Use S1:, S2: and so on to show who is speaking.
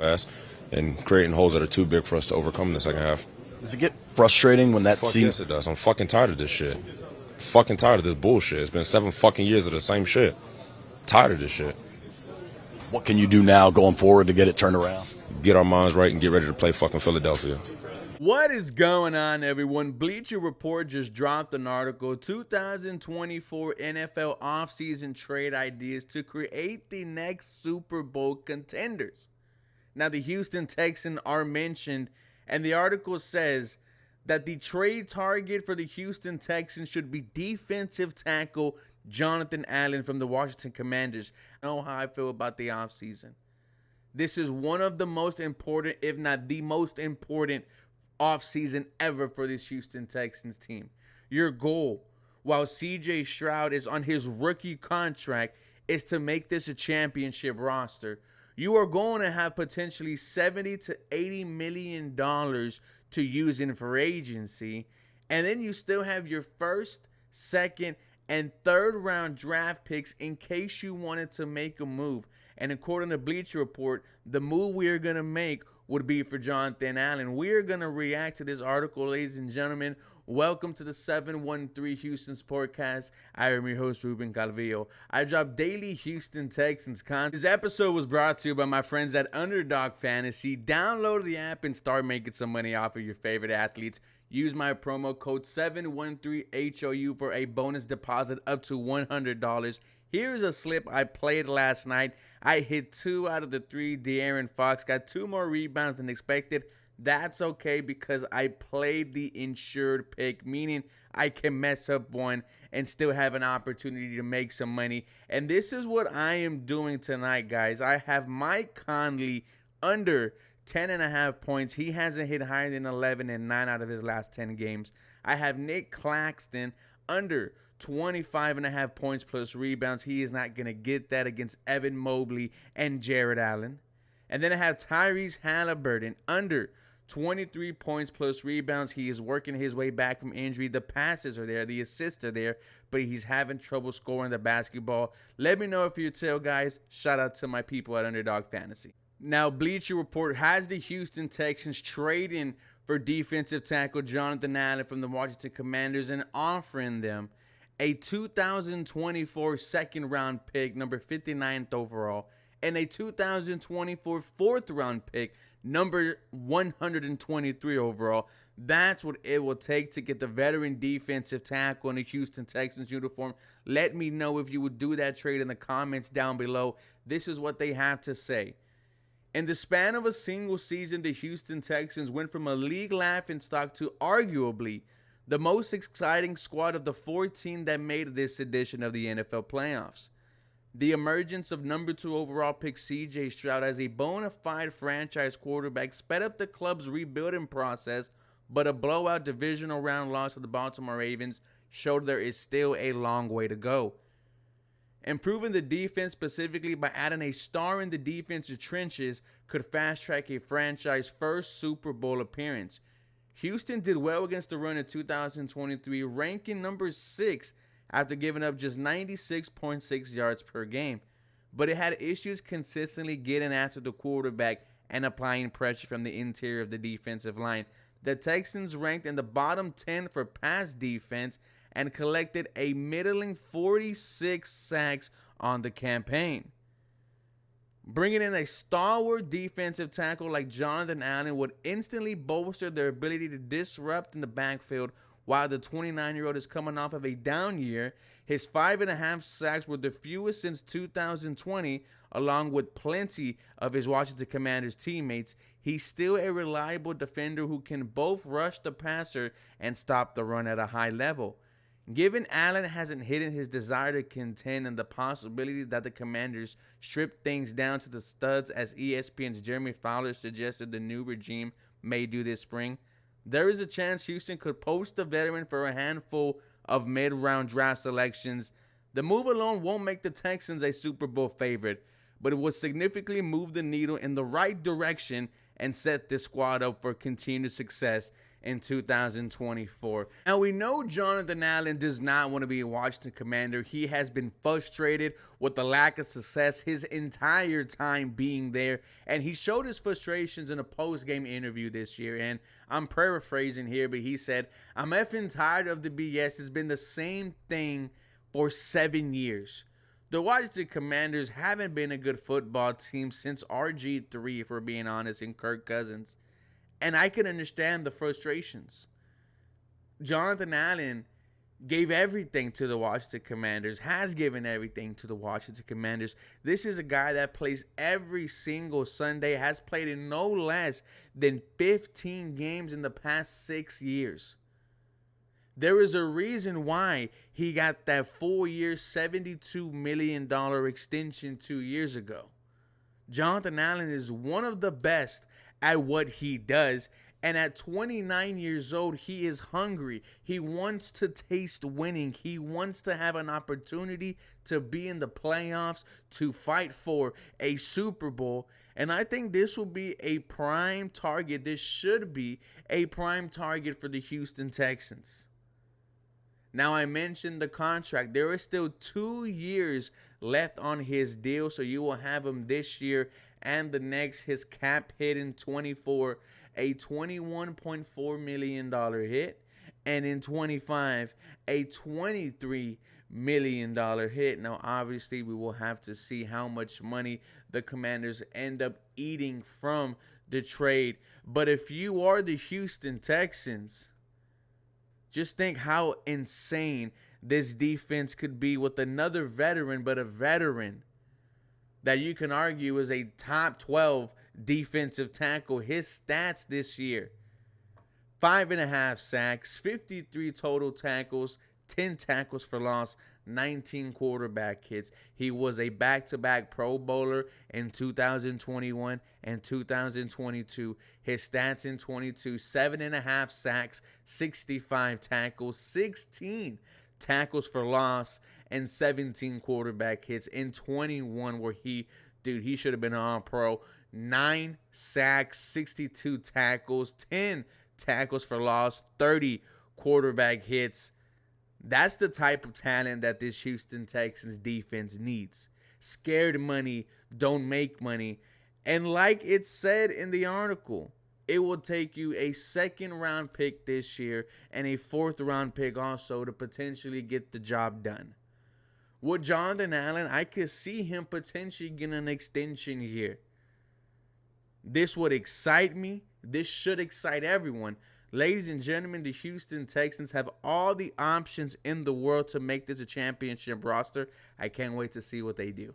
S1: fast and creating holes that are too big for us to overcome in the second half.
S2: Does it get frustrating when that
S1: Fuck
S2: seems?
S1: yes, it does. I'm fucking tired of this shit. Fucking tired of this bullshit. It's been 7 fucking years of the same shit. Tired of this shit.
S2: What can you do now going forward to get it turned around?
S1: Get our minds right and get ready to play fucking Philadelphia.
S3: What is going on, everyone? Bleacher Report just dropped an article, 2024 NFL offseason trade ideas to create the next Super Bowl contenders. Now, the Houston Texans are mentioned, and the article says that the trade target for the Houston Texans should be defensive tackle Jonathan Allen from the Washington Commanders. I know how I feel about the offseason. This is one of the most important, if not the most important, offseason ever for this Houston Texans team. Your goal, while CJ Stroud is on his rookie contract, is to make this a championship roster. You are going to have potentially $70 to $80 million to use in free agency, and then you still have your first, second, and third round draft picks in case you wanted to make a move. And according to Bleacher Report, the move we are going to make would be for Jonathan Allen. We are going to react to this article, ladies and gentlemen. Welcome to the 713 Houston Sportcast. I am your host, Ruben Calvillo. I drop daily Houston Texans content. This episode was brought to you by my friends at Underdog Fantasy. Download the app and start making some money off of your favorite athletes. Use my promo code 713HOU for a bonus deposit up to $100. Here's a slip I played last night. I hit 2 out of the 3. De'Aaron Fox got 2 more rebounds than expected. That's okay because I played the insured pick, meaning I can mess up one and still have an opportunity to make some money. And this is what I am doing tonight, guys. I have Mike Conley under 10.5 points. He hasn't hit higher than 11 in 9 out of his last 10 games. I have Nick Claxton under 25.5 points plus rebounds. He is not going to get that against Evan Mobley and Jared Allen. And then I have Tyrese Halliburton under 23 points plus rebounds. He is working his way back from injury. The passes are there. The assists are there. But he's having trouble scoring the basketball. Let me know if you're tell, guys. Shout out to my people at Underdog Fantasy. Now, Bleacher Report has the Houston Texans trading for defensive tackle Jonathan Allen from the Washington Commanders and offering them a 2024 second-round pick, number 59th overall, and a 2024 fourth-round pick, number 123 overall. That's what it will take to get the veteran defensive tackle in the Houston Texans uniform. Let me know if you would do that trade in the comments down below. This is what they have to say. In the span of a single season, the Houston Texans went from a league laughingstock to arguably the most exciting squad of the 14 that made this edition of the NFL playoffs. The emergence of number 2 overall pick CJ Stroud as a bona fide franchise quarterback sped up the club's rebuilding process, but a blowout divisional round loss to the Baltimore Ravens showed there is still a long way to go. Improving the defense, specifically by adding a star in the defensive trenches, could fast-track a franchise first Super Bowl appearance. Houston did well against the run in 2023, ranking number 6 after giving up just 96.6 yards per game. But it had issues consistently getting after the quarterback and applying pressure from the interior of the defensive line. The Texans ranked in the bottom 10 for pass defense and collected a middling 46 sacks on the campaign. Bringing in a stalwart defensive tackle like Jonathan Allen would instantly bolster their ability to disrupt in the backfield. While the 29-year-old is coming off of a down year, his 5.5 sacks were the fewest since 2020, along with plenty of his Washington Commanders teammates. He's still a reliable defender who can both rush the passer and stop the run at a high level. Given Allen hasn't hidden his desire to contend and the possibility that the Commanders strip things down to the studs, as ESPN's Jeremy Fowler suggested the new regime may do this spring, there is a chance Houston could poach the veteran for a handful of mid-round draft selections. The move alone won't make the Texans a Super Bowl favorite, but it will significantly move the needle in the right direction and set this squad up for continued success in 2024. Now, we know Jonathan Allen does not want to be a Washington Commander. He has been frustrated with the lack of success his entire time being there, and he showed his frustrations in a post-game interview this year, and I'm paraphrasing here, but he said, "I'm effing tired of the BS. It's been the same thing for 7 years. The Washington Commanders haven't been a good football team since RG3, if we're being honest, and Kirk Cousins. And I can understand the frustrations. Jonathan Allen gave everything to the Washington Commanders, has given everything to the Washington Commanders. This is a guy that plays every single Sunday, has played in no less than 15 games in the past 6 years. There is a reason why he got that 4-year, $72 million extension 2 years ago. Jonathan Allen is one of the best at what he does. And at 29 years old, he is hungry. He wants to taste winning. He wants to have an opportunity to be in the playoffs, to fight for a Super Bowl. And I think this will be a prime target. This should be a prime target for the Houston Texans. Now, I mentioned the contract. There is still 2 years left on his deal, so you will have him this year and the next. His cap hit in 24, a $21.4 million hit, and in 25, a $23 million hit. Now, obviously, we will have to see how much money the Commanders end up eating from the trade. But if you are the Houston Texans, just think how insane this defense could be with another veteran, but a veteran that you can argue is a top 12 defensive tackle. His stats this year: 5.5 sacks, 53 total tackles, 10 tackles for loss, 19 quarterback hits. He was a back-to-back Pro Bowler in 2021 and 2022. His stats in 22: 7.5 sacks, 65 tackles, 16 tackles for loss, and 17 quarterback hits. In 21, where he should have been on Pro. 9 sacks, 62 tackles, 10 tackles for loss, 30 quarterback hits. That's the type of talent that this Houston Texans defense needs. Scared money don't make money. And like it said in the article, it will take you a 2nd-round pick this year and a 4th-round pick also to potentially get the job done. With Jonathan Allen, I could see him potentially getting an extension here. This would excite me. This should excite everyone. Ladies and gentlemen, the Houston Texans have all the options in the world to make this a championship roster. I can't wait to see what they do.